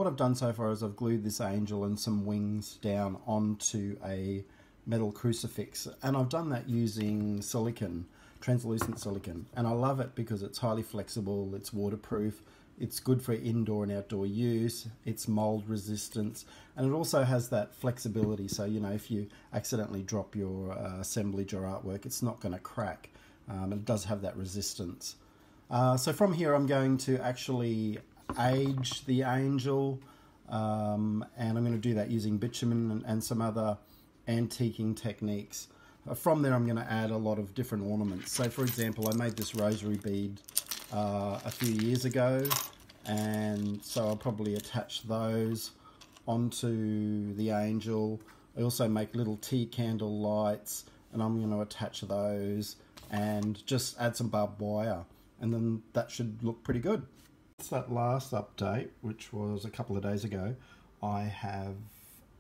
what I've done so far is I've glued this angel and some wings down onto a metal crucifix, and I've done that using silicone, translucent silicone, and I love it because it's highly flexible, it's waterproof, it's good for indoor and outdoor use, it's mold resistance, and it also has that flexibility, so you know, if you accidentally drop your assemblage or artwork, it's not going to crack, and it does have that resistance. So from here I'm going to actually age the angel, and I'm going to do that using bitumen and some other antiquing techniques. From there I'm going to add a lot of different ornaments. So for example, I made this rosary bead a few years ago, and so I'll probably attach those onto the angel. I also make little tea candle lights, and I'm going to attach those and just add some barbed wire, and then that should look pretty good. It's that last update, which was a couple of days ago. I have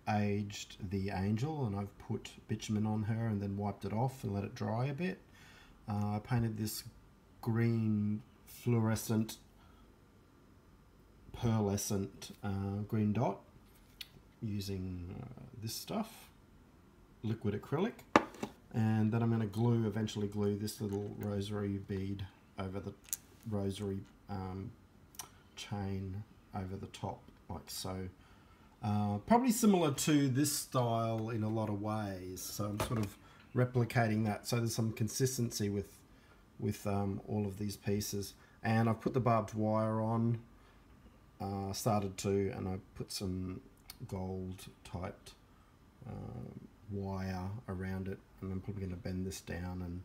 aged the angel and I've put bitumen on her and then wiped it off and let it dry a bit. I painted this green fluorescent pearlescent green dot using this stuff, liquid acrylic, and then I'm going to eventually glue this little rosary bead over the rosary chain over the top, like so. Probably similar to this style in a lot of ways, so I'm sort of replicating that, so there's some consistency with all of these pieces. And I've put the barbed wire on, and I put some gold typed wire around it, and I'm probably going to bend this down, and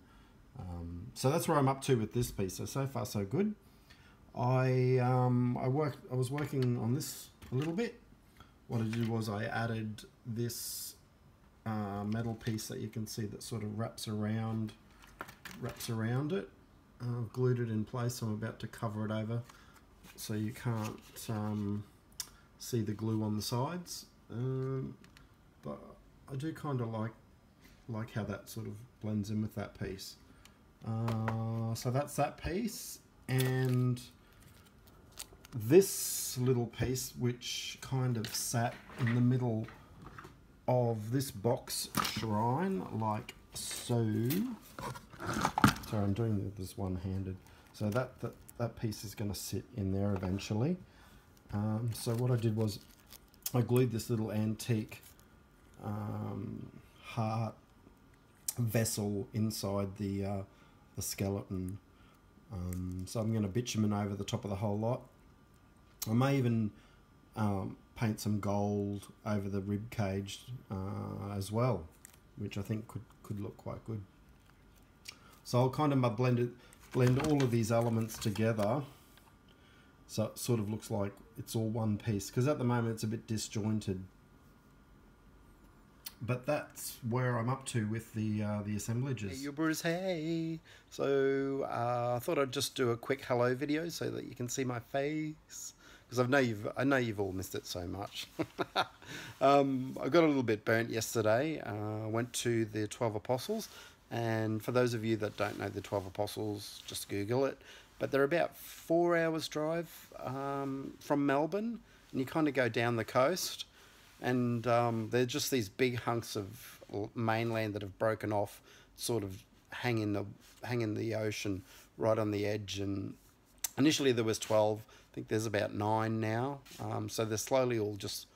so that's where I'm up to with this piece. So far so good. I was working on this a little bit. What I did was I added this metal piece that you can see that sort of wraps around it. I've glued it in place, so I'm about to cover it over so you can't see the glue on the sides. But I do kind of like how that sort of blends in with that piece. So that's that piece, and this little piece which kind of sat in the middle of this box shrine, like so. Sorry, I'm doing this one-handed. So that piece is going to sit in there eventually. So what I did was I glued this little antique heart vessel inside the skeleton. So I'm going to bitumen over the top of the whole lot. I may even paint some gold over the rib cage as well, which I think could look quite good. So I'll kind of blend all of these elements together, so it sort of looks like it's all one piece, because at the moment it's a bit disjointed. But that's where I'm up to with the assemblages. Hey, Bruce, hey! So I thought I'd just do a quick hello video so that you can see my face, because I know you've all missed it so much. I got a little bit burnt yesterday. I went to the 12 Apostles, and for those of you that don't know the 12 Apostles, just Google it. But they're about 4 hours drive from Melbourne, and you kind of go down the coast, and they're just these big hunks of mainland that have broken off, sort of hang in the ocean right on the edge. And initially there was 12. I think there's about 9 now. So they're slowly all just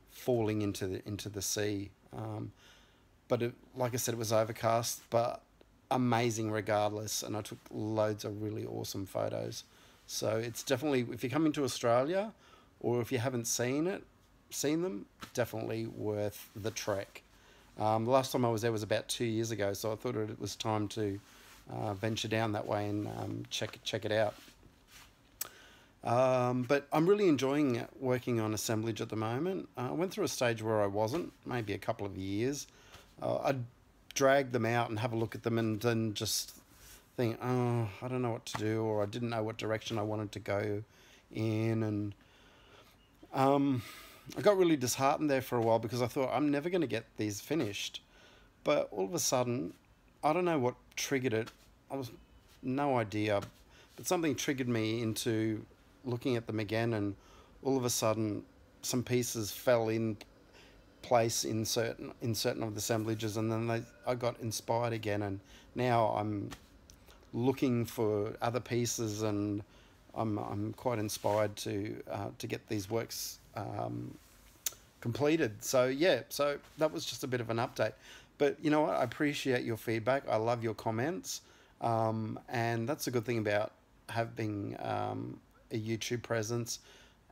falling into the sea. But like I said, it was overcast, but amazing regardless. And I took loads of really awesome photos. So it's definitely, if you're coming to Australia, or if you haven't seen them, definitely worth the trek. The last time I was there was about 2 years ago, so I thought it was time to venture down that way and check it out. But I'm really enjoying working on assemblage at the moment. I went through a stage where I wasn't, maybe a couple of years. I'd drag them out and have a look at them and then just think, oh, I don't know what to do, or I didn't know what direction I wanted to go in. And I got really disheartened there for a while, because I thought I'm never going to get these finished. But all of a sudden, I don't know what triggered it. No idea, but something triggered me into looking at them again, and all of a sudden some pieces fell in place in certain of the assemblages, and then I got inspired again, and now I'm looking for other pieces, and I'm quite inspired to get these works completed. So yeah, so that was just a bit of an update. But you know what? I appreciate your feedback. I love your comments, and that's a good thing about having a YouTube presence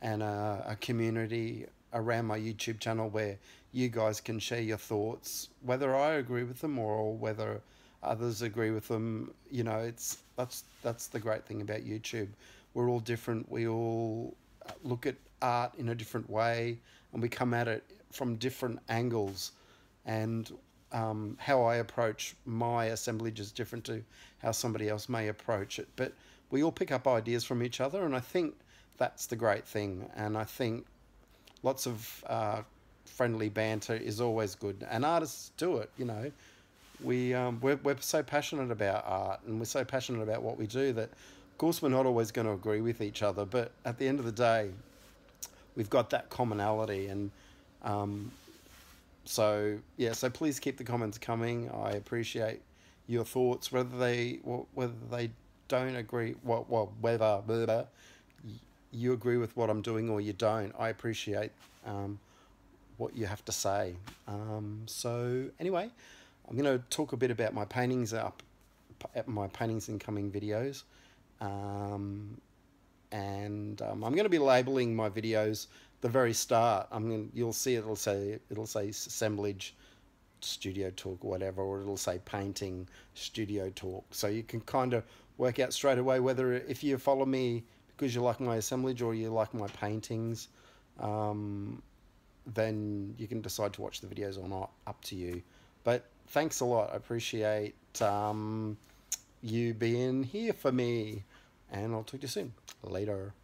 and a community around my YouTube channel where you guys can share your thoughts, whether I agree with them or whether others agree with them. You know, that's the great thing about YouTube. We're all different. We all look at art in a different way, and we come at it from different angles. And how I approach my assemblage is different to how somebody else may approach it. But we all pick up ideas from each other, and I think that's the great thing. And I think lots of friendly banter is always good, and artists do it. You know, we're so passionate about art, and we're so passionate about what we do that, of course, we're not always going to agree with each other. But at the end of the day, we've got that commonality, and so yeah. So please keep the comments coming. I appreciate your thoughts, whether they don't agree, whether you agree with what I'm doing or you don't. I appreciate what you have to say. So anyway, I'm going to talk a bit about my paintings in coming videos, and I'm going to be labeling my videos the very start. You'll see it'll say Assemblage Studio Talk or whatever, or it'll say Painting Studio Talk. So you can kind of work out straight away whether, if you follow me because you like my assemblage or you like my paintings, then you can decide to watch the videos or not. Up to you. But thanks a lot. I appreciate you being here for me, and I'll talk to you soon. Later.